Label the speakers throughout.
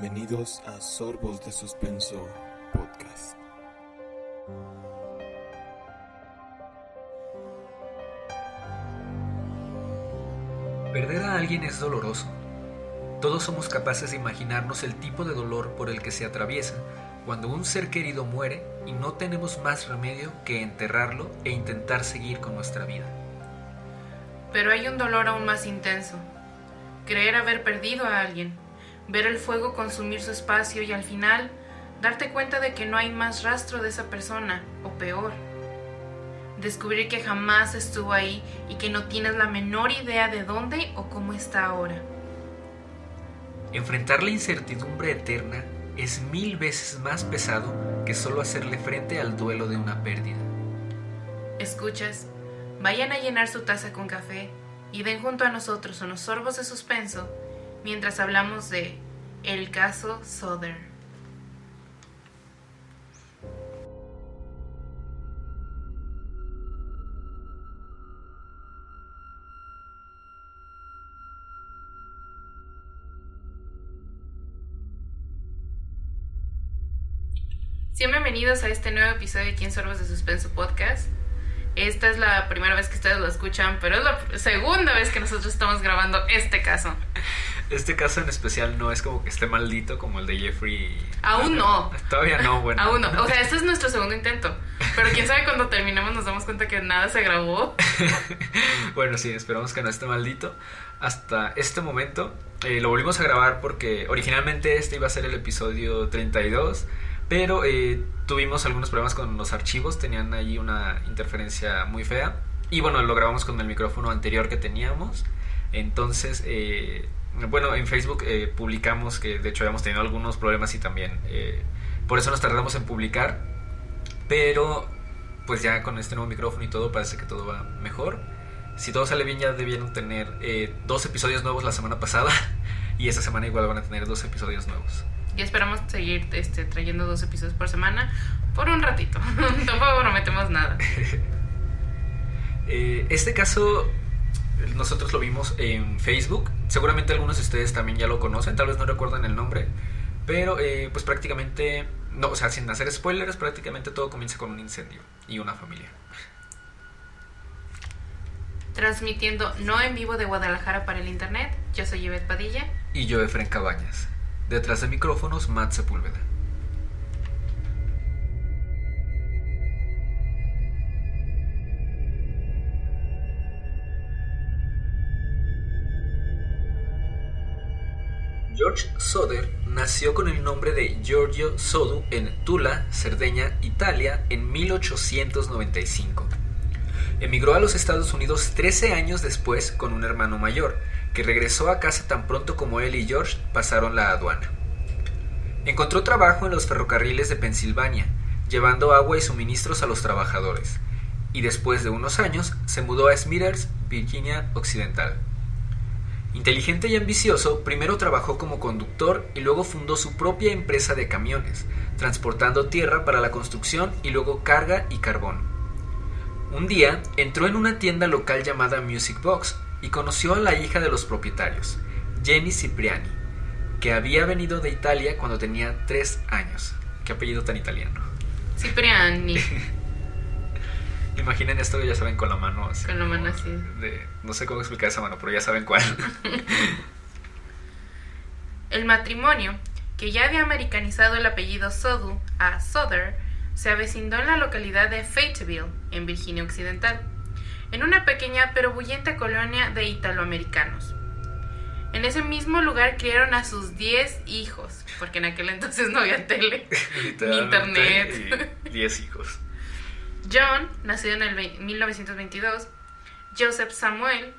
Speaker 1: Bienvenidos a Sorbos de Suspenso Podcast.
Speaker 2: Perder a alguien es doloroso. Todos somos capaces de imaginarnos el tipo de dolor por el que se atraviesa cuando un ser querido muere y no tenemos más remedio que enterrarlo e intentar seguir con nuestra vida.
Speaker 3: Pero hay un dolor aún más intenso. Creer haber perdido a alguien, ver el fuego consumir su espacio y al final darte cuenta de que no hay más rastro de esa persona, o peor, descubrir que jamás estuvo ahí y que no tienes la menor idea de dónde o cómo está ahora.
Speaker 2: Enfrentar la incertidumbre eterna es 1000 veces más pesado que solo hacerle frente al duelo de una pérdida.
Speaker 3: ¿Escuchas? Vayan a llenar su taza con café y den junto a nosotros unos sorbos de suspenso mientras hablamos de el caso Souther. Bienvenidos a este nuevo episodio de Aquí en Sorbos de Suspenso Podcast. Esta es la primera vez que ustedes lo escuchan, pero es la segunda vez que nosotros estamos grabando este caso.
Speaker 2: Este caso en especial no es como que esté maldito como el de Jeffrey.
Speaker 3: Aún no.
Speaker 2: Todavía no, bueno.
Speaker 3: Aún no. O sea, este es nuestro segundo intento. Pero quién sabe cuando terminemos nos damos cuenta que nada se grabó.
Speaker 2: Bueno, sí, esperamos que no esté maldito. Hasta este momento lo volvimos a grabar porque originalmente este iba a ser el episodio 32. Pero tuvimos algunos problemas con los archivos, tenían ahí una interferencia muy fea. Y bueno, lo grabamos con el micrófono anterior que teníamos. Entonces, bueno, en Facebook publicamos que de hecho habíamos tenido algunos problemas y también por eso nos tardamos en publicar. Pero pues ya con este nuevo micrófono y todo parece que todo va mejor. Si todo sale bien ya debieron tener 2 episodios nuevos la semana pasada. Y esta semana igual van a tener 2 episodios nuevos.
Speaker 3: Y esperamos seguir trayendo 2 episodios por semana por un ratito. Tampoco prometemos nada.
Speaker 2: Este caso nosotros lo vimos en Facebook. Seguramente algunos de ustedes también ya lo conocen. Tal vez no recuerdan el nombre. Pero pues prácticamente, no, o sea, sin hacer spoilers, prácticamente todo comienza con un incendio y una familia.
Speaker 3: Transmitiendo no en vivo de Guadalajara para el internet. Yo soy Yvette Padilla.
Speaker 2: Y yo, Efren Cabañas. Detrás de micrófonos, Matt Sepúlveda. George Souther nació con el nombre de Giorgio Sodu en Tula, Cerdeña, Italia, en 1895. Emigró a los Estados Unidos 13 años después con un hermano mayor, que regresó a casa tan pronto como él y George pasaron la aduana. Encontró trabajo en los ferrocarriles de Pensilvania, llevando agua y suministros a los trabajadores, y después de unos años se mudó a Smithers, Virginia Occidental. Inteligente y ambicioso, primero trabajó como conductor y luego fundó su propia empresa de camiones, transportando tierra para la construcción y luego carga y carbón. Un día entró en una tienda local llamada Music Box y conoció a la hija de los propietarios, Jenny Cipriani, que había venido de Italia cuando tenía 3 años. Qué apellido tan italiano.
Speaker 3: Cipriani.
Speaker 2: Imaginen esto, ya saben, con la mano así.
Speaker 3: Con la mano así.
Speaker 2: No sé cómo explicar esa mano, pero ya saben cuál.
Speaker 3: El matrimonio, que ya había americanizado el apellido Sodu a Souther, se avecinó en la localidad de Fayetteville, en Virginia Occidental, en una pequeña pero bullenta colonia de italoamericanos. En ese mismo lugar criaron a sus 10 hijos, porque en aquel entonces no había tele ni internet.
Speaker 2: Y 10 hijos.
Speaker 3: John, nacido en el 1922, Joseph Samuel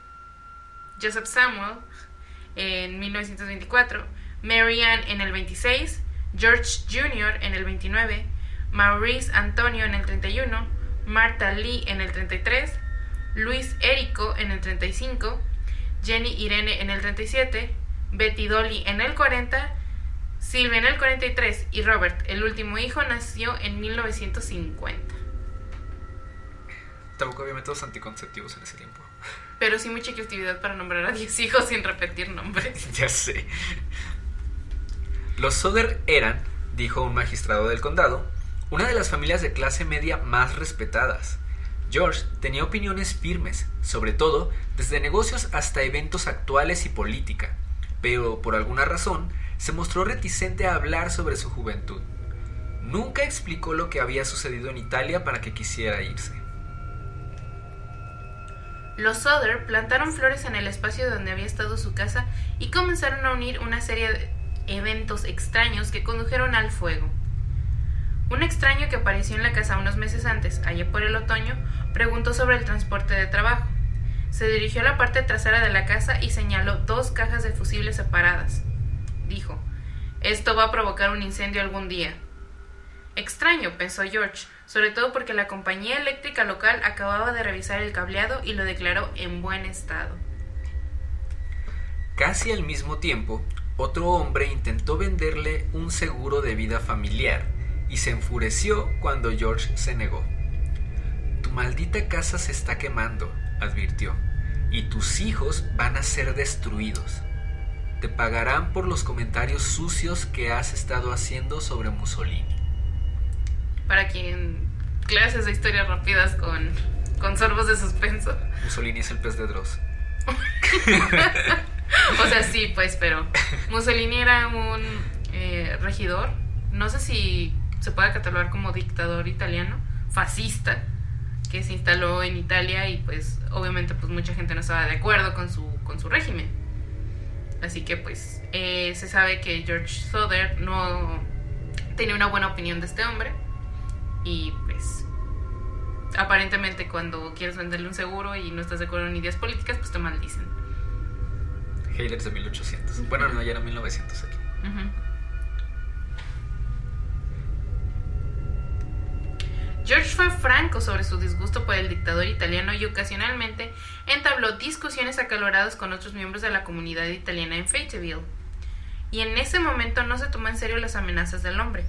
Speaker 3: en 1924, Mary Ann en el 26, George Jr. en el 29, Maurice Antonio en el 31, Martha Lee en el 33, Luis Érico en el 35, Jenny Irene en el 37, Betty Dolly en el 40, Sylvia en el 43 y Robert, el último hijo, nació en 1950.
Speaker 2: Tampoco había métodos anticonceptivos en ese tiempo.
Speaker 3: Pero sí mucha creatividad para nombrar a 10 hijos sin repetir nombres.
Speaker 2: Ya sé. Los Soder eran, dijo un magistrado del condado, una de las familias de clase media más respetadas. George tenía opiniones firmes, sobre todo desde negocios hasta eventos actuales y política, pero por alguna razón se mostró reticente a hablar sobre su juventud. Nunca explicó lo que había sucedido en Italia para que quisiera irse.
Speaker 3: Los Soder plantaron flores en el espacio donde había estado su casa y comenzaron a unir una serie de eventos extraños que condujeron al fuego. Un extraño que apareció en la casa unos meses antes, allá por el otoño, preguntó sobre el transporte de trabajo. Se dirigió a la parte trasera de la casa y señaló 2 cajas de fusibles separadas. Dijo: «Esto va a provocar un incendio algún día». Extraño, pensó George, sobre todo porque la compañía eléctrica local acababa de revisar el cableado y lo declaró en buen estado.
Speaker 2: Casi al mismo tiempo, otro hombre intentó venderle un seguro de vida familiar y se enfureció cuando George se negó. «Tu maldita casa se está quemando», advirtió, «y tus hijos van a ser destruidos. Te pagarán por los comentarios sucios que has estado haciendo sobre Mussolini».
Speaker 3: Para quien clases de historias rápidas con sorbos de suspenso.
Speaker 2: Mussolini es el pez de Dross.
Speaker 3: O sea, sí, pues, pero Mussolini era un regidor, no sé si se puede catalogar como dictador italiano, fascista, que se instaló en Italia y pues obviamente pues mucha gente no estaba de acuerdo con su régimen. Así que pues se sabe que George Soder no tenía una buena opinión de este hombre y pues aparentemente cuando quieres venderle un seguro y no estás de acuerdo en ideas políticas pues te maldicen.
Speaker 2: Haylers de 1800. Bueno, no, ya era 1900 aquí.
Speaker 3: George fue franco sobre su disgusto por el dictador italiano y ocasionalmente entabló discusiones acaloradas con otros miembros de la comunidad italiana en Fayetteville. Y en ese momento no se tomó en serio las amenazas del hombre.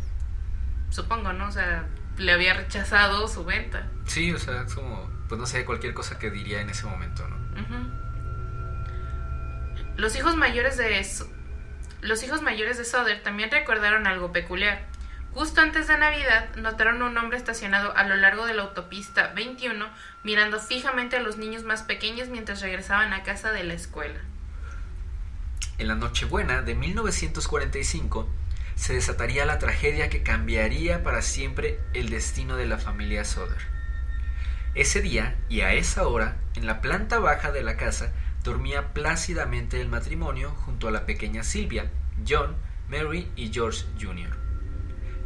Speaker 3: Supongo, ¿no? O sea, le había rechazado su venta.
Speaker 2: Sí, o sea, es como, pues no sé, cualquier cosa que diría en ese momento, ¿no?
Speaker 3: Los hijos mayores de Soder también recordaron algo peculiar. Justo antes de Navidad, notaron un hombre estacionado a lo largo de la autopista 21, mirando fijamente a los niños más pequeños mientras regresaban a casa de la escuela.
Speaker 2: En la Nochebuena de 1945, se desataría la tragedia que cambiaría para siempre el destino de la familia Soder. Ese día, y a esa hora, en la planta baja de la casa, dormía plácidamente el matrimonio junto a la pequeña Sylvia, John, Mary y George Jr.,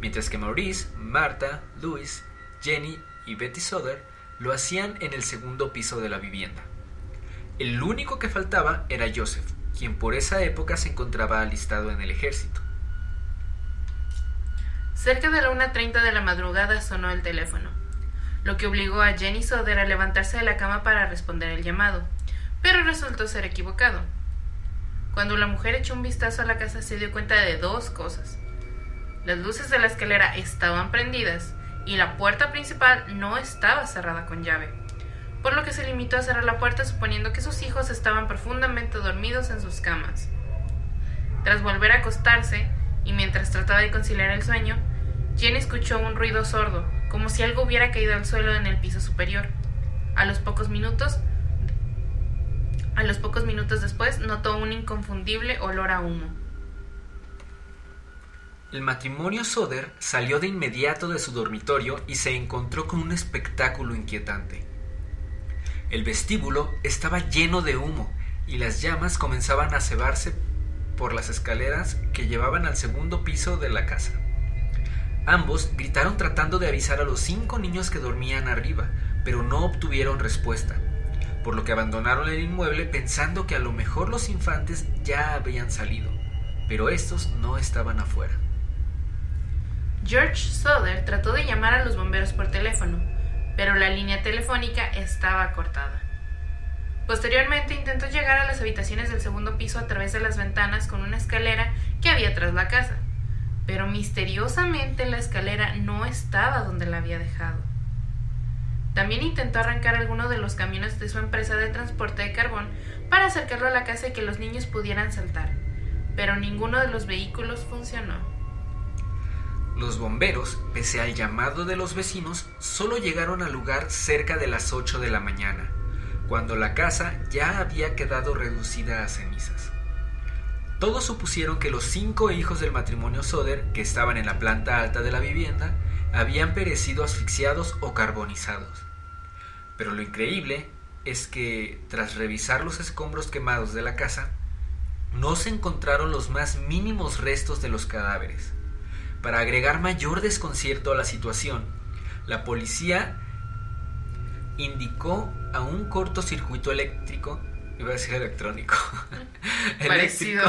Speaker 2: mientras que Maurice, Martha, Louis, Jenny y Betty Soder lo hacían en el segundo piso de la vivienda. El único que faltaba era Joseph, quien por esa época se encontraba alistado en el ejército.
Speaker 3: Cerca de la 1:30 de la madrugada sonó el teléfono, lo que obligó a Jenny Soder a levantarse de la cama para responder el llamado, pero resultó ser equivocado. Cuando la mujer echó un vistazo a la casa se dio cuenta de 2 cosas. Las luces de la escalera estaban prendidas y la puerta principal no estaba cerrada con llave, por lo que se limitó a cerrar la puerta suponiendo que sus hijos estaban profundamente dormidos en sus camas. Tras volver a acostarse, y mientras trataba de conciliar el sueño, Jenny escuchó un ruido sordo, como si algo hubiera caído al suelo en el piso superior. A los pocos minutos después notó un inconfundible olor a humo.
Speaker 2: El matrimonio Soder salió de inmediato de su dormitorio y se encontró con un espectáculo inquietante. El vestíbulo estaba lleno de humo y las llamas comenzaban a cebarse por las escaleras que llevaban al segundo piso de la casa. Ambos gritaron tratando de avisar a los 5 niños que dormían arriba, pero no obtuvieron respuesta, por lo que abandonaron el inmueble pensando que a lo mejor los infantes ya habían salido, pero estos no estaban afuera.
Speaker 3: George Soder trató de llamar a los bomberos por teléfono, pero la línea telefónica estaba cortada. Posteriormente intentó llegar a las habitaciones del segundo piso a través de las ventanas con una escalera que había tras la casa, pero misteriosamente la escalera no estaba donde la había dejado. También intentó arrancar alguno de los camiones de su empresa de transporte de carbón para acercarlo a la casa y que los niños pudieran saltar, pero ninguno de los vehículos funcionó.
Speaker 2: Los bomberos, pese al llamado de los vecinos, solo llegaron al lugar cerca de las 8 de la mañana, cuando la casa ya había quedado reducida a cenizas. Todos supusieron que los 5 hijos del matrimonio Soder, que estaban en la planta alta de la vivienda, habían perecido asfixiados o carbonizados. Pero lo increíble es que, tras revisar los escombros quemados de la casa, no se encontraron los más mínimos restos de los cadáveres. Para agregar mayor desconcierto a la situación, la policía indicó a un cortocircuito eléctrico, iba a decir electrónico,
Speaker 3: Parecido.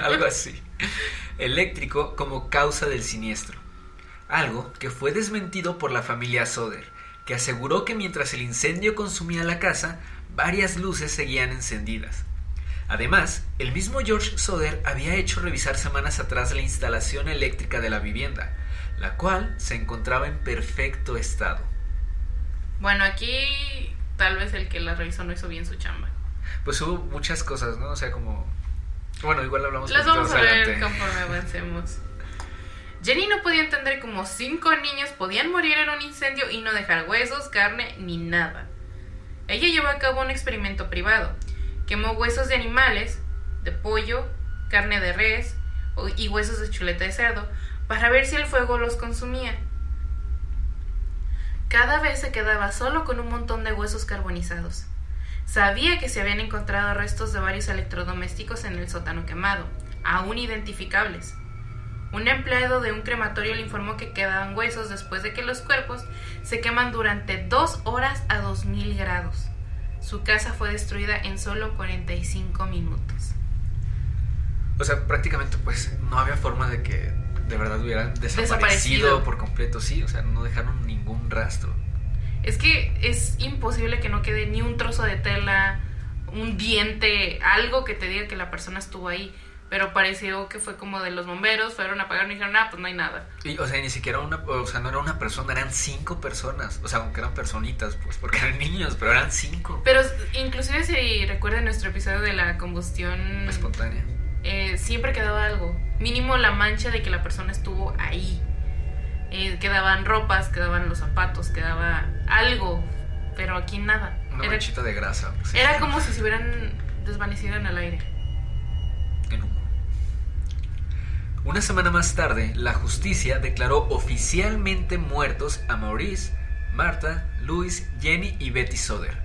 Speaker 2: algo así, eléctrico como causa del siniestro. Algo que fue desmentido por la familia Soder, que aseguró que mientras el incendio consumía la casa, varias luces seguían encendidas. Además, el mismo George Soder había hecho revisar semanas atrás la instalación eléctrica de la vivienda, la cual se encontraba en perfecto estado.
Speaker 3: Bueno, aquí tal vez el que la revisó no hizo bien su chamba.
Speaker 2: Pues hubo muchas cosas, ¿no? O sea, como... Bueno, igual hablamos
Speaker 3: Las vamos a ver
Speaker 2: adelante.
Speaker 3: conforme avancemos. Jenny no podía entender cómo 5 niños podían morir en un incendio y no dejar huesos, carne ni nada. Ella llevó a cabo un experimento privado. Quemó huesos de animales, de pollo, carne de res y huesos de chuleta de cerdo para ver si el fuego los consumía. Cada vez se quedaba solo con un montón de huesos carbonizados. Sabía que se habían encontrado restos de varios electrodomésticos en el sótano quemado, aún identificables. Un empleado de un crematorio le informó que quedaban huesos después de que los cuerpos se queman durante 2 horas a 2000 grados. Su casa fue destruida en solo 45 minutos.
Speaker 2: O sea, prácticamente pues no había forma de que de verdad hubieran desaparecido por completo, sí, o sea, no dejaron ningún rastro.
Speaker 3: Es que es imposible que no quede ni un trozo de tela, un diente, algo que te diga que la persona estuvo ahí. Pero pareció que fue como de los bomberos, fueron a apagar y dijeron, pues no hay nada.
Speaker 2: Y, o sea, ni siquiera no era una persona, eran 5 personas. O sea, aunque eran personitas, pues, porque eran niños, pero eran 5.
Speaker 3: Pero inclusive si recuerdan nuestro episodio de la combustión
Speaker 2: espontánea,
Speaker 3: siempre quedaba algo. Mínimo la mancha de que la persona estuvo ahí. Quedaban ropas, quedaban los zapatos, quedaba algo. Pero aquí nada.
Speaker 2: Una manchita de grasa. Pues, sí.
Speaker 3: Era como si se hubieran desvanecido en el aire.
Speaker 2: En humo. Una semana más tarde, la justicia declaró oficialmente muertos a Maurice, Martha, Louis, Jenny y Betty Soder.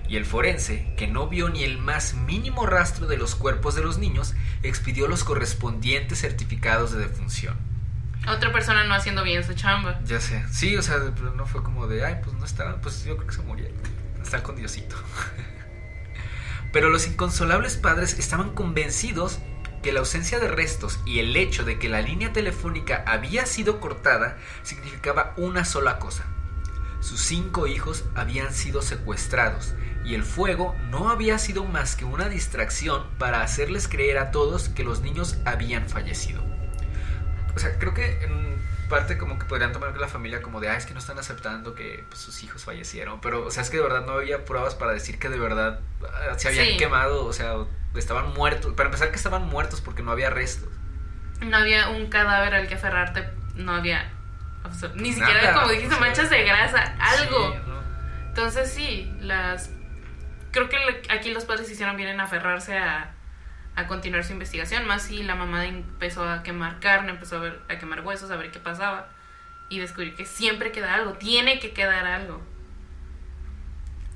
Speaker 2: Y el forense, que no vio ni el más mínimo rastro de los cuerpos de los niños, expidió los correspondientes certificados de defunción.
Speaker 3: Otra persona no haciendo bien su chamba.
Speaker 2: Ya sé. Sí, o sea, no fue como de, pues no estaban, pues yo creo que se murieron. Están con Diosito. Pero los inconsolables padres estaban convencidos que la ausencia de restos y el hecho de que la línea telefónica había sido cortada significaba una sola cosa. Sus 5 hijos habían sido secuestrados y el fuego no había sido más que una distracción para hacerles creer a todos que los niños habían fallecido. O sea, creo que en parte como que podrían tomar la familia como de, es que no están aceptando que pues, sus hijos fallecieron. Pero, o sea, es que de verdad no había pruebas para decir que de verdad se habían quemado, o sea, estaban muertos. Para empezar, que estaban muertos porque no había restos.
Speaker 3: No había un cadáver al que aferrarte, no había ni siquiera,
Speaker 2: nada,
Speaker 3: como dijiste, manchas de grasa, algo.
Speaker 2: Sí, ¿no?
Speaker 3: Entonces sí, creo que aquí los padres hicieron bien en aferrarse a continuar su investigación, más si la mamá empezó a quemar carne, empezó a quemar huesos, a ver qué pasaba y descubrir que siempre queda algo, tiene que quedar algo.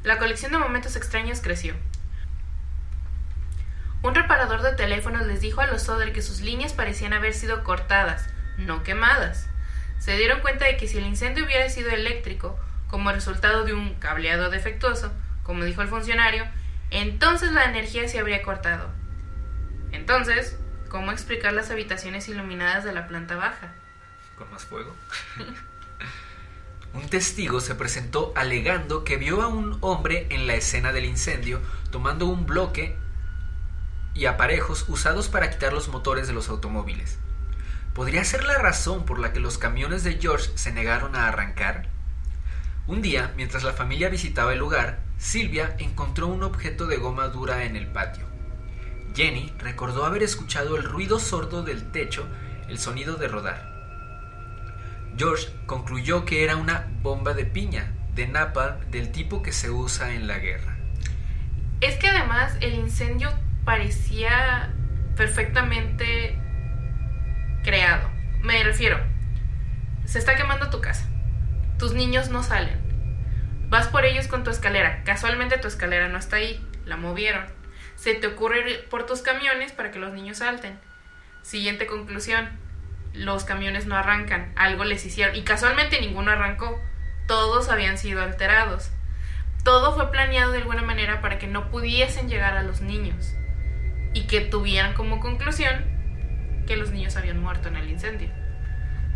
Speaker 3: La colección de momentos extraños creció. Un reparador de teléfonos les dijo a los Soder que sus líneas parecían haber sido cortadas, no quemadas. Se dieron cuenta de que si el incendio hubiera sido eléctrico, como resultado de un cableado defectuoso, como dijo el funcionario, entonces la energía se habría cortado. Entonces, ¿cómo explicar las habitaciones iluminadas de la planta baja?
Speaker 2: Con más fuego. Un testigo se presentó alegando que vio a un hombre en la escena del incendio tomando un bloque y aparejos usados para quitar los motores de los automóviles. ¿Podría ser la razón por la que los camiones de George se negaron a arrancar? Un día, mientras la familia visitaba el lugar, Silvia encontró un objeto de goma dura en el patio. Jenny recordó haber escuchado el ruido sordo del techo, el sonido de rodar. George concluyó que era una bomba de piña, de napalm, del tipo que se usa en la guerra.
Speaker 3: Es que además el incendio parecía perfectamente creado. Me refiero, se está quemando tu casa, tus niños no salen, vas por ellos con tu escalera, casualmente tu escalera no está ahí, la movieron, se te ocurre ir por tus camiones para que los niños salten. Siguiente conclusión, los camiones no arrancan, algo les hicieron, y casualmente ninguno arrancó, todos habían sido alterados. Todo fue planeado de alguna manera para que no pudiesen llegar a los niños y que tuvieran como conclusión que los niños habían muerto en el incendio.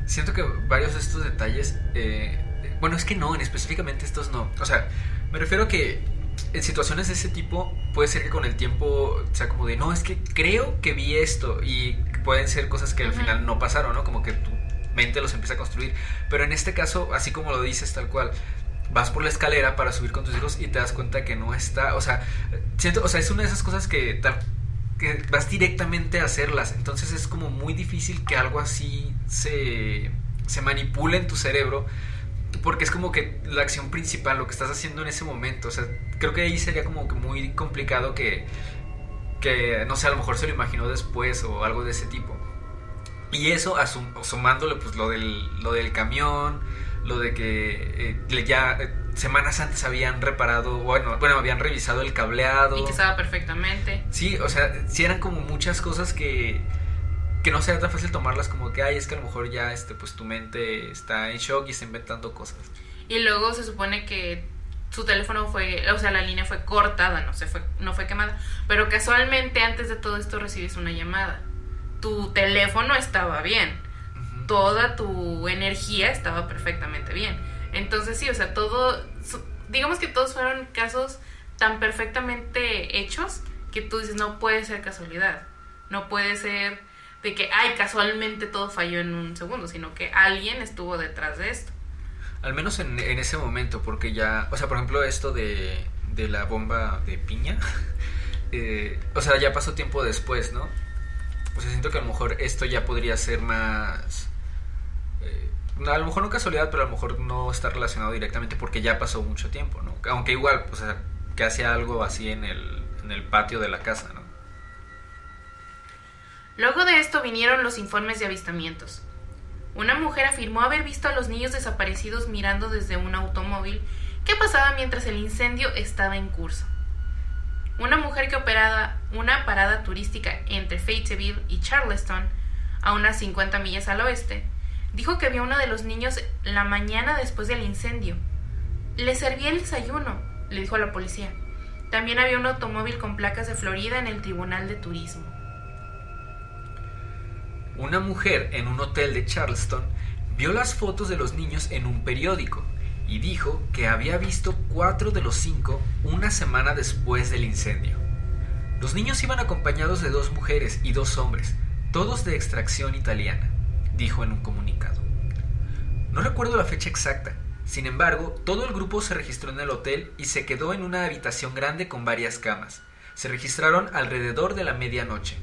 Speaker 2: Siento que varios de estos detalles, bueno, es que no, específicamente estos no. O sea, me refiero a que en situaciones de ese tipo puede ser que con el tiempo sea como de, no, es que creo que vi esto, y pueden ser cosas que al final no pasaron, ¿no? Como que tu mente los empieza a construir. Pero en este caso, así como lo dices tal cual, vas por la escalera para subir con tus hijos y te das cuenta que no está, o sea, siento, o sea, es una de esas cosas que vas directamente a hacerlas, entonces es como muy difícil que algo así se manipule en tu cerebro, porque es como que la acción principal, lo que estás haciendo en ese momento, o sea, creo que ahí sería como que muy complicado que no sé, a lo mejor se lo imaginó después o algo de ese tipo. Y eso sumándole pues lo del camión, lo de que ya semanas antes habían reparado, bueno, habían revisado el cableado.
Speaker 3: Y que estaba perfectamente.
Speaker 2: Sí, o sea, sí eran como muchas cosas que no sea tan fácil tomarlas como que, es que a lo mejor ya pues tu mente está en shock y está inventando cosas.
Speaker 3: Y luego se supone que su teléfono la línea fue cortada, no fue quemada, pero casualmente antes de todo esto recibes una llamada. Tu teléfono estaba bien, toda tu energía estaba perfectamente bien. Entonces sí, o sea, digamos que todos fueron casos tan perfectamente hechos que tú dices, no puede ser casualidad, no puede ser de que, casualmente todo falló en un segundo, sino que alguien estuvo detrás de esto.
Speaker 2: Al menos en ese momento, porque ya, o sea, por ejemplo, esto de la bomba de piña, o sea, ya pasó tiempo después, ¿no? O sea, siento que a lo mejor esto ya podría ser más, a lo mejor no casualidad, pero a lo mejor no está relacionado directamente porque ya pasó mucho tiempo, ¿no? Aunque igual, o sea, que hacía algo así en el patio de la casa, ¿no?
Speaker 3: Luego de esto vinieron los informes de avistamientos. Una mujer afirmó haber visto a los niños desaparecidos mirando desde un automóvil que pasaba mientras el incendio estaba en curso. Una mujer que operaba una parada turística entre Fayetteville y Charleston, a unas 50 millas al oeste, dijo que vio a uno de los niños la mañana después del incendio. Le servía el desayuno, le dijo a la policía. También había un automóvil con placas de Florida en el Tribunal de Turismo.
Speaker 2: Una mujer en un hotel de Charleston vio las fotos de los niños en un periódico y dijo que había visto 4 de los 5 una semana después del incendio. Los niños iban acompañados de 2 mujeres y 2 hombres, todos de extracción italiana, dijo en un comunicado. No recuerdo la fecha exacta, sin embargo, todo el grupo se registró en el hotel y se quedó en una habitación grande con varias camas. Se registraron alrededor de la medianoche.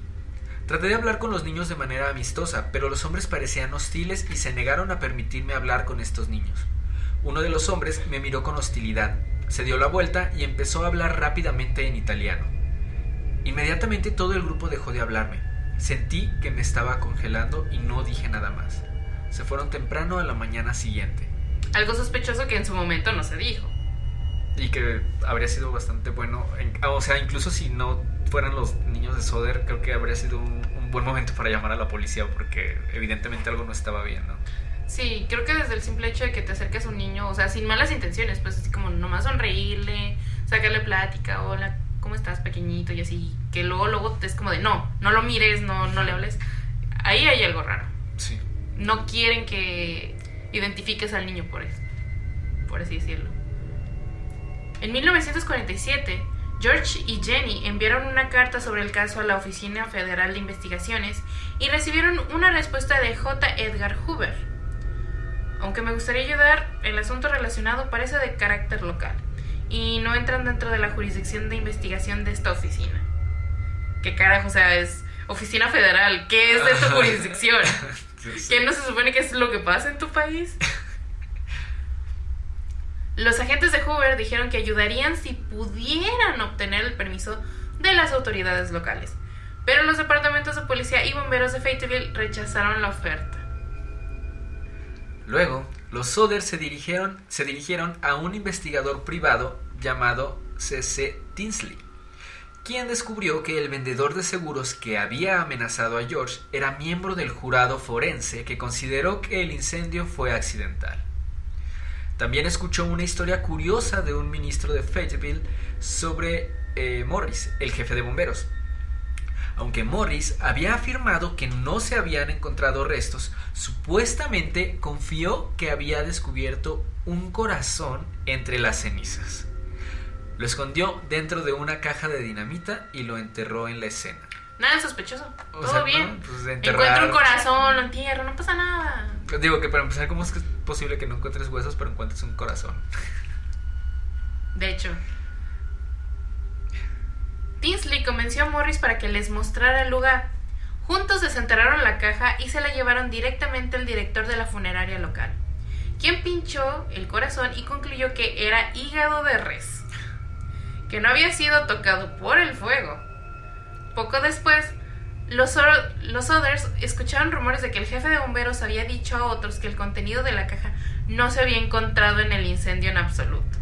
Speaker 2: Traté de hablar con los niños de manera amistosa, pero los hombres parecían hostiles y se negaron a permitirme hablar con estos niños. Uno de los hombres me miró con hostilidad, se dio la vuelta y empezó a hablar rápidamente en italiano. Inmediatamente todo el grupo dejó de hablarme. Sentí que me estaba congelando y no dije nada más. Se fueron temprano a la mañana siguiente.
Speaker 3: Algo sospechoso que en su momento no se dijo.
Speaker 2: Y que habría sido bastante bueno, o sea, incluso si no fueran los niños de Soder, creo que habría sido un buen momento para llamar a la policía, porque evidentemente algo no estaba bien, ¿no?
Speaker 3: Sí, creo que desde el simple hecho de que te acerques a un niño, o sea, sin malas intenciones, pues así como nomás sonreírle, sacarle plática, hola, ¿cómo estás, pequeñito? Y así, que luego es como de, no lo mires, no le hables. Ahí hay algo raro.
Speaker 2: Sí.
Speaker 3: No quieren que identifiques al niño por así decirlo. En 1947, George y Jenny enviaron una carta sobre el caso a la Oficina Federal de Investigaciones y recibieron una respuesta de J. Edgar Hoover. Aunque me gustaría ayudar, el asunto relacionado parece de carácter local y no entran dentro de la jurisdicción de investigación de esta oficina. ¿Qué carajo? O sea, es oficina federal. ¿Qué es de tu jurisdicción?
Speaker 2: Sí.
Speaker 3: ¿Qué no se supone que es lo que pasa en tu país? Los agentes de Hoover dijeron que ayudarían si pudieran obtener el permiso de las autoridades locales, pero los departamentos de policía y bomberos de Fayetteville rechazaron la oferta.
Speaker 2: Luego, los Soder se dirigieron a un investigador privado llamado C.C. Tinsley, quien descubrió que el vendedor de seguros que había amenazado a George era miembro del jurado forense que consideró que el incendio fue accidental. También escuchó una historia curiosa de un ministro de Fayetteville sobre Morris, el jefe de bomberos. Aunque Morris había afirmado que no se habían encontrado restos, supuestamente confió que había descubierto un corazón entre las cenizas. Lo escondió dentro de una caja de dinamita y lo enterró en la escena.
Speaker 3: Nada sospechoso,
Speaker 2: O
Speaker 3: todo
Speaker 2: sea,
Speaker 3: bien.
Speaker 2: ¿no? Pues enterrar...
Speaker 3: Encuentro un corazón, lo entierro, no pasa nada.
Speaker 2: Digo que para empezar, ¿cómo es que es posible que no encuentres huesos pero encuentres un corazón?
Speaker 3: De hecho, Tinsley convenció a Morris para que les mostrara el lugar. Juntos desenterraron la caja y se la llevaron directamente al director de la funeraria local, quien pinchó el corazón y concluyó que era hígado de res, que no había sido tocado por el fuego. Poco después, los Soders escucharon rumores de que el jefe de bomberos había dicho a otros que el contenido de la caja no se había encontrado en el incendio en absoluto,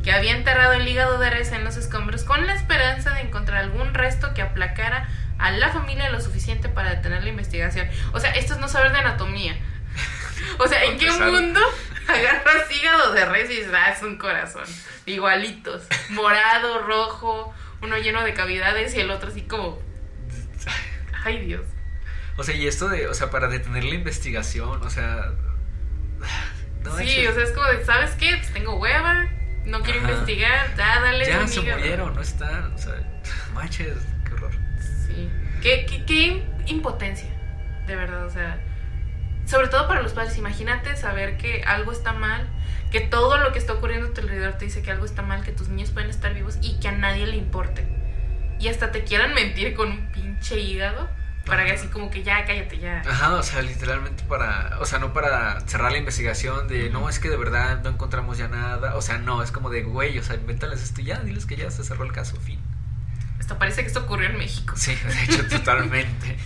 Speaker 3: que había enterrado el hígado de res en los escombros con la esperanza de encontrar algún resto que aplacara a la familia lo suficiente para detener la investigación. O sea, esto es no saber de anatomía. O sea, ¿en qué mundo agarras hígado de res y dices, es un corazón? Igualitos, morado, rojo, uno lleno de cavidades y el otro así como... Ay, Dios.
Speaker 2: O sea, y esto de, o sea, para detener la investigación, o sea... No
Speaker 3: sí,
Speaker 2: manches.
Speaker 3: o sea, es como de, ¿sabes qué? Pues tengo hueva, no quiero investigar, dale.
Speaker 2: Ya
Speaker 3: un
Speaker 2: se
Speaker 3: hígado.
Speaker 2: murieron, no están, o sea, manches, qué horror.
Speaker 3: Sí. Qué impotencia, de verdad, o sea... Sobre todo para los padres, imagínate saber que algo está mal, que todo lo que está ocurriendo a tu alrededor te dice que algo está mal, que tus niños pueden estar vivos y que a nadie le importe. Y hasta te quieran mentir con un pinche hígado para que así como que ya, cállate, ya.
Speaker 2: Ajá, o sea, literalmente para, o sea, no para cerrar la investigación de, no, es que de verdad no encontramos ya nada, o sea, no, es como de, güey, o sea, invéntales esto y ya, diles que ya se cerró el caso, fin.
Speaker 3: Esto parece que esto ocurrió en México.
Speaker 2: Sí, de hecho, totalmente.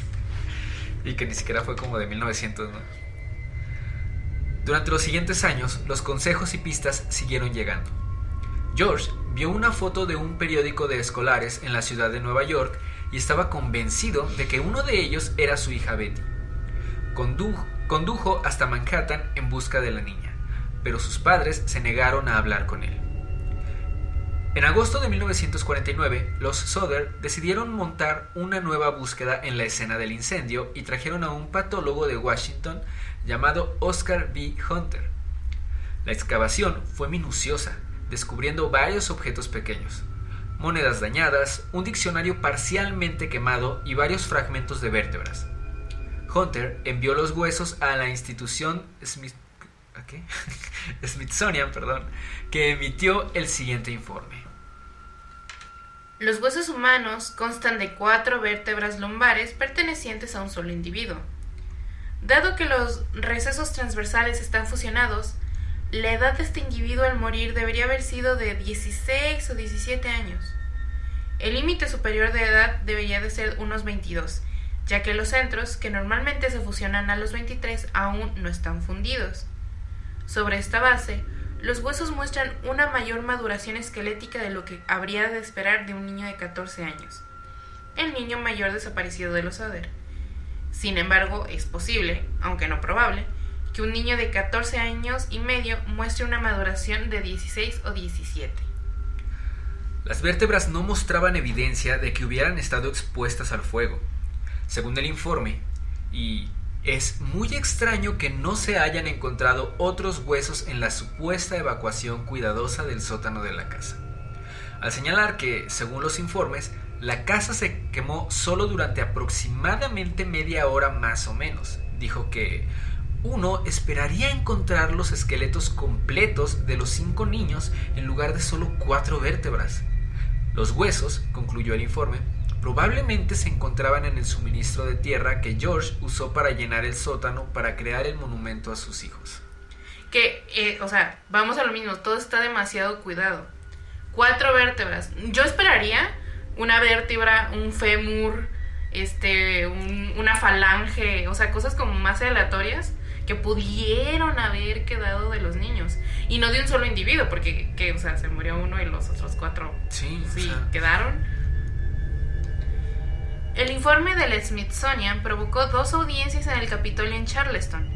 Speaker 2: Y que ni siquiera fue como de 1900, ¿no? Durante los siguientes años, los consejos y pistas siguieron llegando. George vio una foto de un periódico de escolares en la ciudad de Nueva York y estaba convencido de que uno de ellos era su hija Betty. Condujo hasta Manhattan en busca de la niña, pero sus padres se negaron a hablar con él. En agosto de 1949, los Soder decidieron montar una nueva búsqueda en la escena del incendio y trajeron a un patólogo de Washington llamado Oscar B. Hunter. La excavación fue minuciosa, descubriendo varios objetos pequeños, monedas dañadas, un diccionario parcialmente quemado y varios fragmentos de vértebras. Hunter envió los huesos a la institución Smithsonian, que emitió el siguiente informe.
Speaker 3: Los huesos humanos constan de 4 vértebras lumbares pertenecientes a un solo individuo. Dado que los recesos transversales están fusionados, la edad de este individuo al morir debería haber sido de 16 o 17 años. El límite superior de edad debería de ser unos 22, ya que los centros, que normalmente se fusionan a los 23, aún no están fundidos. Sobre esta base, los huesos muestran una mayor maduración esquelética de lo que habría de esperar de un niño de 14 años, el niño mayor desaparecido de los Soder. Sin embargo, es posible, aunque no probable, que un niño de 14 años y medio muestre una maduración de 16 o 17.
Speaker 2: Las vértebras no mostraban evidencia de que hubieran estado expuestas al fuego, según el informe, y es muy extraño que no se hayan encontrado otros huesos en la supuesta evacuación cuidadosa del sótano de la casa. Al señalar que, según los informes, la casa se quemó solo durante aproximadamente media hora más o menos, dijo que uno esperaría encontrar los esqueletos completos de los 5 niños en lugar de solo 4 vértebras. Los huesos, concluyó el informe, probablemente se encontraban en el suministro de tierra que George usó para llenar el sótano para crear el monumento a sus hijos.
Speaker 3: Vamos a lo mismo, todo está demasiado cuidado. 4 vértebras. Yo esperaría una vértebra, un fémur, una falange, cosas como más aleatorias que pudieron haber quedado de los niños. Y no de un solo individuo, porque se murió uno y los otros 4 quedaron. El informe del Smithsonian provocó 2 audiencias en el Capitolio en Charleston,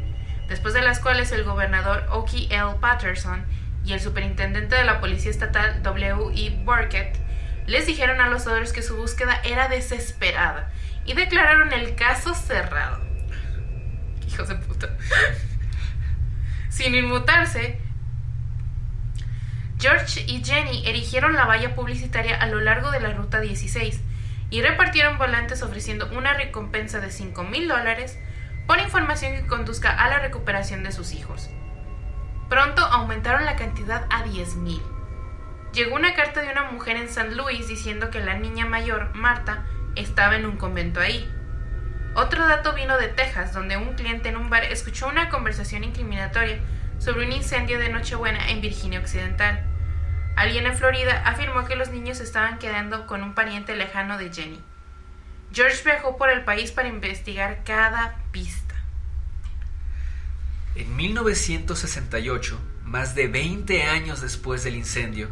Speaker 3: después de las cuales el gobernador Oki L. Patterson y el superintendente de la policía estatal W. E. Burkett les dijeron a los Sothers que su búsqueda era desesperada y declararon el caso cerrado. Hijos de puta. Sin inmutarse, George y Jenny erigieron la valla publicitaria a lo largo de la Ruta 16 y repartieron volantes ofreciendo una recompensa de $5,000 por información que conduzca a la recuperación de sus hijos. Pronto aumentaron la cantidad a 10,000. Llegó una carta de una mujer en St. Louis diciendo que la niña mayor, Marta, estaba en un convento ahí. Otro dato vino de Texas, donde un cliente en un bar escuchó una conversación incriminatoria sobre un incendio de Nochebuena en Virginia Occidental. Alguien en Florida afirmó que los niños estaban quedando con un pariente lejano de Jenny. George viajó por el país para investigar cada pista.
Speaker 2: En 1968, más de 20 años después del incendio,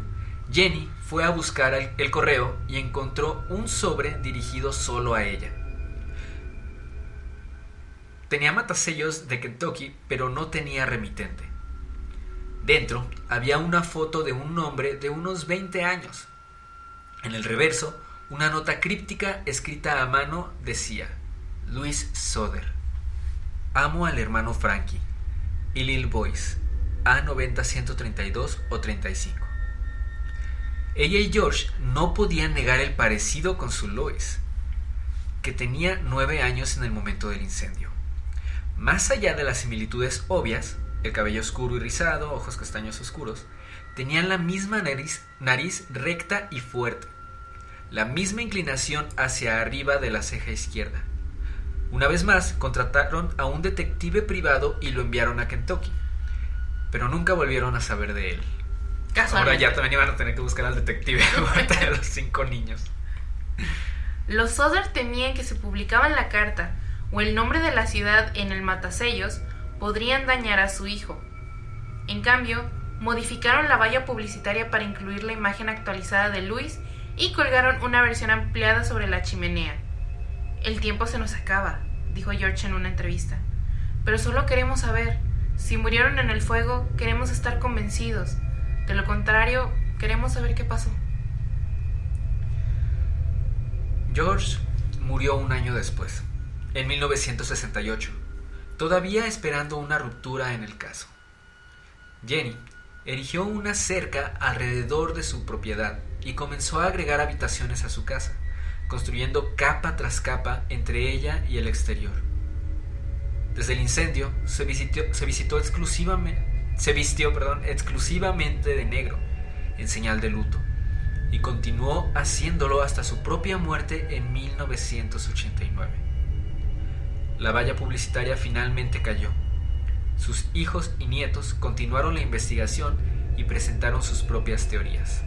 Speaker 2: Jenny fue a buscar el correo y encontró un sobre dirigido solo a ella. Tenía matasellos de Kentucky, pero no tenía remitente. Dentro había una foto de un hombre de unos 20 años. En el reverso, una nota críptica escrita a mano decía: Louis Sother, amo al hermano Frankie y Lil Boys, A90 132 o 35. Ella y George no podían negar el parecido con su Lois, que tenía 9 años en el momento del incendio. Más allá de las similitudes obvias, el cabello oscuro y rizado, ojos castaños oscuros, tenían la misma nariz recta y fuerte, la misma inclinación hacia arriba de la ceja izquierda. Una vez más, contrataron a un detective privado y lo enviaron a Kentucky, pero nunca volvieron a saber de él. Ahora ya también iban a tener que buscar al detective de los 5 niños.
Speaker 3: Los Sother temían que si publicaban la carta o el nombre de la ciudad en el matasellos, podrían dañar a su hijo. En cambio, modificaron la valla publicitaria para incluir la imagen actualizada de Louis y colgaron una versión ampliada sobre la chimenea. El tiempo se nos acaba, dijo George en una entrevista. Pero solo queremos saber. Si murieron en el fuego, queremos estar convencidos. De lo contrario, queremos saber qué pasó.
Speaker 2: George murió un año después, en 1968, todavía esperando una ruptura en el caso. Jenny erigió una cerca alrededor de su propiedad y comenzó a agregar habitaciones a su casa, construyendo capa tras capa entre ella y el exterior. Desde el incendio se vistió exclusivamente de negro, en señal de luto, y continuó haciéndolo hasta su propia muerte en 1989. La valla publicitaria finalmente cayó. Sus hijos y nietos continuaron la investigación y presentaron sus propias teorías.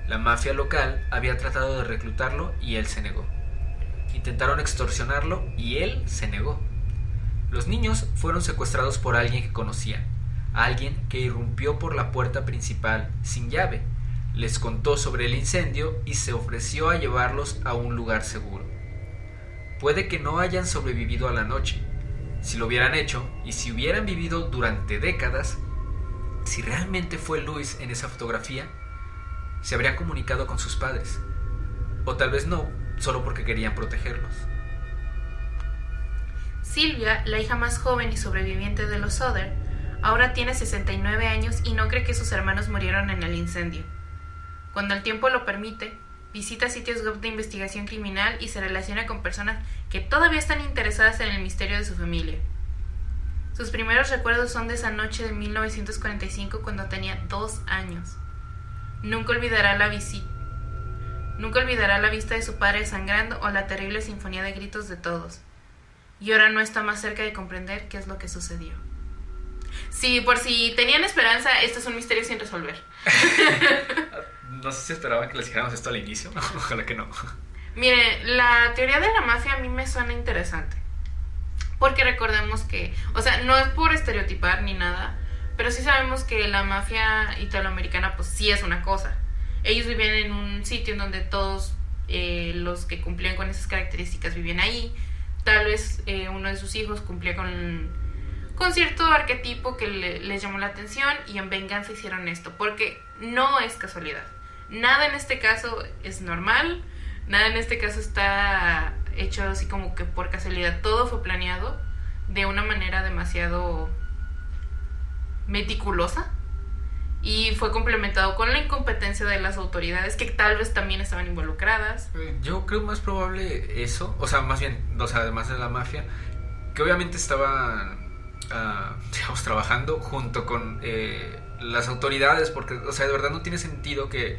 Speaker 2: La mafia local había tratado de reclutarlo y él se negó. Intentaron extorsionarlo y él se negó. Los niños fueron secuestrados por alguien que conocían, alguien que irrumpió por la puerta principal sin llave, les contó sobre el incendio y se ofreció a llevarlos a un lugar seguro. Puede que no hayan sobrevivido a la noche. Si lo hubieran hecho, y si hubieran vivido durante décadas, si realmente fue Louis en esa fotografía, se habría comunicado con sus padres. O tal vez no, solo porque querían protegerlos.
Speaker 3: Sylvia, la hija más joven y sobreviviente de los Sother, ahora tiene 69 años y no cree que sus hermanos murieron en el incendio. Cuando el tiempo lo permite, visita sitios web de investigación criminal y se relaciona con personas que todavía están interesadas en el misterio de su familia. Sus primeros recuerdos son de esa noche de 1945 cuando tenía 2 años. Nunca olvidará la visita Nunca olvidará la vista de su padre sangrando o la terrible sinfonía de gritos de todos. Y ahora no está más cerca de comprender qué es lo que sucedió. Sí, por si tenían esperanza, este es un misterio sin resolver.
Speaker 2: No sé si esperaban que les dijéramos esto al inicio. Ojalá que no.
Speaker 3: Miren, la teoría de la mafia a mí me suena interesante. Porque recordemos que, o sea, no es por estereotipar ni nada, pero sí sabemos que la mafia italoamericana pues sí es una cosa. Ellos vivían en un sitio en donde todos los que cumplían con esas características vivían ahí. Tal vez uno de sus hijos cumplía con cierto arquetipo que les llamó la atención y en venganza hicieron esto, porque no es casualidad. Nada en este caso es normal, nada en este caso está hecho así como que por casualidad. Todo fue planeado de una manera demasiado meticulosa y fue complementado con la incompetencia de las autoridades que tal vez también estaban involucradas.
Speaker 2: Yo creo más probable eso, o sea, más bien, o sea, además de la mafia, que obviamente estaban digamos, trabajando junto con las autoridades, porque, o sea, de verdad no tiene sentido que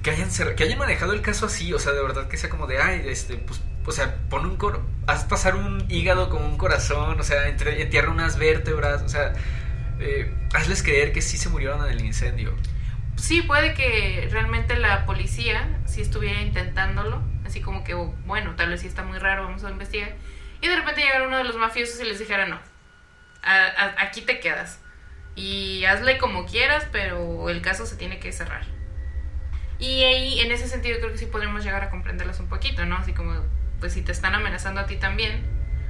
Speaker 2: hayan manejado el caso así, o sea, de verdad que sea como de, ay, pues, o sea, haz pasar un hígado con un corazón, o sea, entierra unas vértebras, o sea, hazles creer que sí se murieron en el incendio.
Speaker 3: Sí, puede que realmente la policía sí estuviera intentándolo, así como que, bueno, tal vez sí está muy raro, vamos a investigar, y de repente llegara uno de los mafiosos y les dijera, no, aquí te quedas y hazle como quieras, pero el caso se tiene que cerrar. Y ahí, en ese sentido, creo que sí podremos llegar a comprenderlos un poquito, ¿no? Así como, pues si te están amenazando a ti también,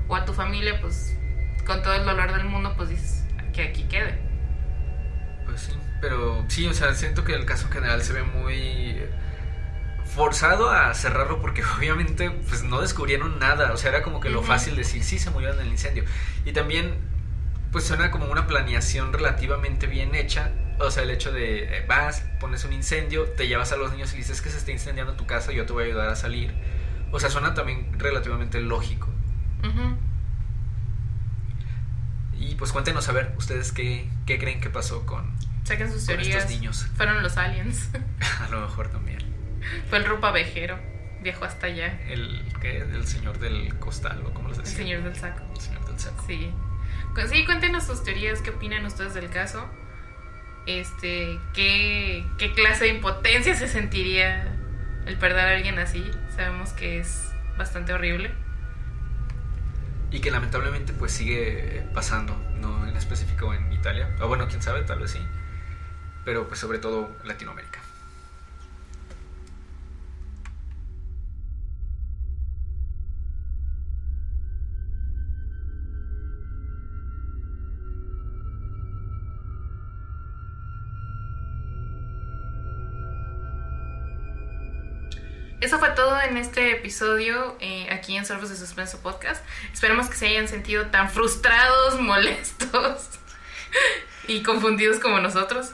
Speaker 3: o a tu familia, pues con todo el dolor del mundo, pues dices que aquí quede.
Speaker 2: Pues sí, pero sí, o sea, siento que el caso en general se ve muy forzado a cerrarlo porque obviamente pues no descubrieron nada, o sea, era como que lo fácil decir, sí, se murieron en el incendio. Y también pues suena como una planeación relativamente bien hecha. O sea, el hecho de vas, pones un incendio, te llevas a los niños y dices que se está incendiando tu casa y yo te voy a ayudar a salir. O sea, suena también relativamente lógico. Y pues cuéntenos, a ver, ustedes qué creen que pasó con
Speaker 3: Saquen sus teorías.
Speaker 2: Estos niños.
Speaker 3: Fueron los aliens.
Speaker 2: A lo mejor también.
Speaker 3: Fue el ropavejero, viajó hasta allá.
Speaker 2: El señor del costal, o como les decía.
Speaker 3: El señor del saco.
Speaker 2: El señor del saco.
Speaker 3: Sí. Sí, cuéntenos sus teorías, qué opinan ustedes del caso. ¿Qué clase de impotencia se sentiría el perder a alguien así? Sabemos que es bastante horrible.
Speaker 2: Y que lamentablemente pues sigue pasando, no en específico en Italia. O bueno, quién sabe, tal vez sí. Pero pues sobre todo Latinoamérica.
Speaker 3: Eso fue todo en este episodio aquí en Sorbos de Suspenso Podcast. Esperemos que se hayan sentido tan frustrados, molestos y confundidos como nosotros.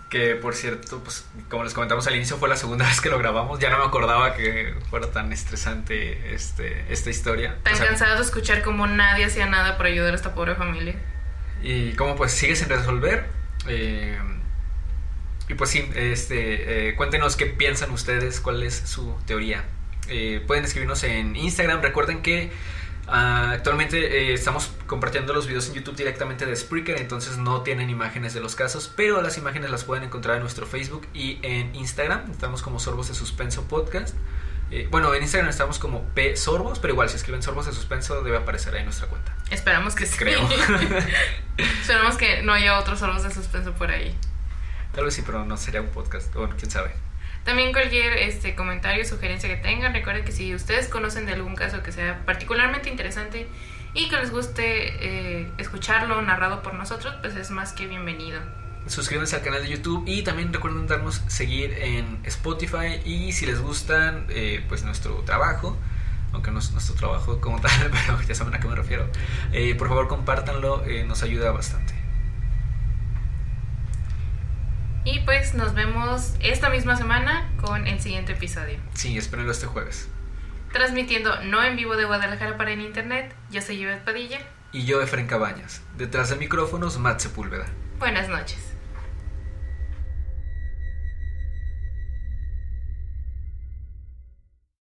Speaker 2: Que por cierto, pues como les comentamos al inicio, fue la segunda vez que lo grabamos. Ya no me acordaba que fuera tan estresante esta historia.
Speaker 3: Tan cansado de escuchar como nadie hacía nada por ayudar a esta pobre familia.
Speaker 2: Y como pues sigue sin resolver. Y pues sí, cuéntenos qué piensan ustedes, cuál es su teoría. Pueden escribirnos en Instagram. Recuerden que actualmente estamos compartiendo los videos en YouTube directamente de Spreaker, entonces no tienen imágenes de los casos, pero las imágenes las pueden encontrar en nuestro Facebook y en Instagram. Estamos como Sorbos de Suspenso Podcast. Bueno, en Instagram estamos como psorbos, pero igual si escriben Sorbos de Suspenso debe aparecer ahí en nuestra cuenta.
Speaker 3: Esperamos que sí.
Speaker 2: Creo.
Speaker 3: Esperamos que no haya otros Sorbos de Suspenso por ahí.
Speaker 2: Tal vez sí, pero no sería un podcast. Bueno, quién sabe.
Speaker 3: También cualquier comentario, sugerencia que tengan, recuerden que si ustedes conocen de algún caso que sea particularmente interesante y que les guste escucharlo narrado por nosotros, pues es más que bienvenido.
Speaker 2: Suscríbanse al canal de YouTube y también recuerden darnos seguir en Spotify. Y si les gustan pues nuestro trabajo, aunque no es nuestro trabajo como tal, pero ya saben a qué me refiero, por favor compártanlo, nos ayuda bastante.
Speaker 3: Y pues nos vemos esta misma semana con el siguiente episodio.
Speaker 2: Sí, espérenlo este jueves.
Speaker 3: Transmitiendo no en vivo de Guadalajara para el internet, yo soy Yvette Padilla.
Speaker 2: Y yo, Efren Cabañas. Detrás de micrófonos, Matt Sepúlveda.
Speaker 3: Buenas noches.